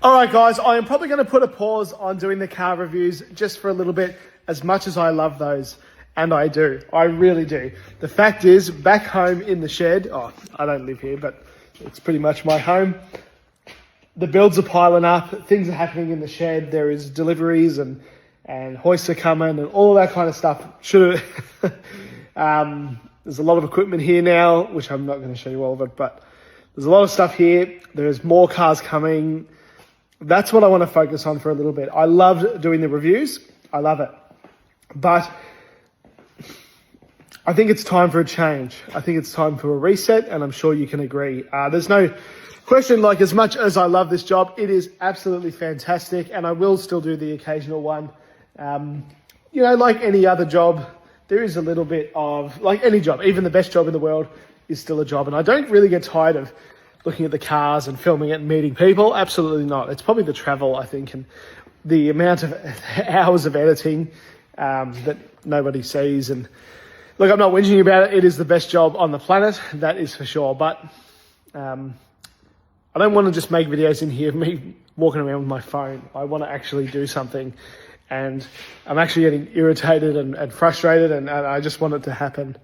All right, guys, I am probably going to put a pause on doing the car reviews just for a little bit, as much as I love those. And I do. I really do. The fact is, back home in the shed, I don't live here, but it's pretty much my home. The builds are piling up. Things are happening in the shed. There is deliveries and hoists are coming and all that kind of stuff. There's a lot of equipment here now, which I'm not going to show you all of it, but there's a lot of stuff here. There's more cars coming. That's what I want to focus on for a little bit. I loved doing the reviews. I love it. But I think it's time for a change. I think it's time for a reset, and I'm sure you can agree. There's no question, like, as much as I love this job, it is absolutely fantastic, and I will still do the occasional one. Like any other job, there is a little bit of, like any job, even the best job in the world is still a job, and I don't really get tired of looking at the cars and filming it and meeting people. Absolutely not. It's probably the travel, I think, and the amount of hours of editing that nobody sees. And look, I'm not whinging about it. It is the best job on the planet, that is for sure. But I don't want to just make videos in here of me walking around with my phone. I want to actually do something. And I'm actually getting irritated and frustrated, and I just want it to happen.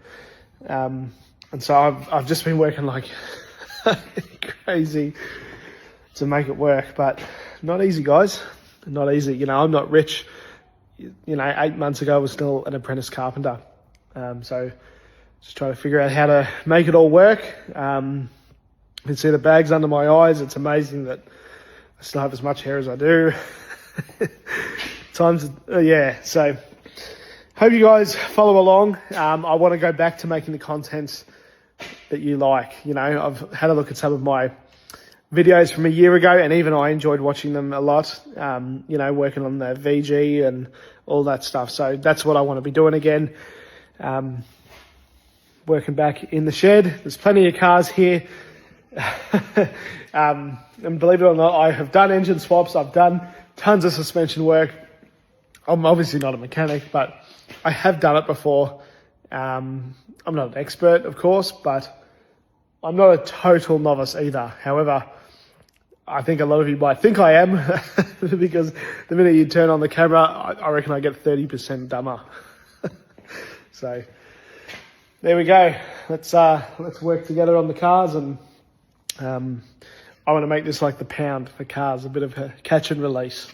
And so I've just been working like crazy to make it work, but not easy, guys. Not easy. I'm not rich. 8 months ago I was still an apprentice carpenter. So just trying to figure out how to make it all work. You can see the bags under my eyes. It's amazing that I still have as much hair as I do. So hope you guys follow along. I want to go back to making the content that you like. I've had a look at some of my videos from a year ago, and even I enjoyed watching them a lot, working on the VG and all that stuff. So that's what I want to be doing again. Working back in the shed. There's plenty of cars here. And believe it or not, I have done engine swaps. I've done tons of suspension work. I'm obviously not a mechanic, but I have done it before. I'm not an expert, of course, but I'm not a total novice either. However, I think a lot of you might think I am because the minute you turn on the camera, I reckon I get 30% dumber. So there we go. Let's work together on the cars, and I want to make this like the pound for cars, a bit of a catch and release.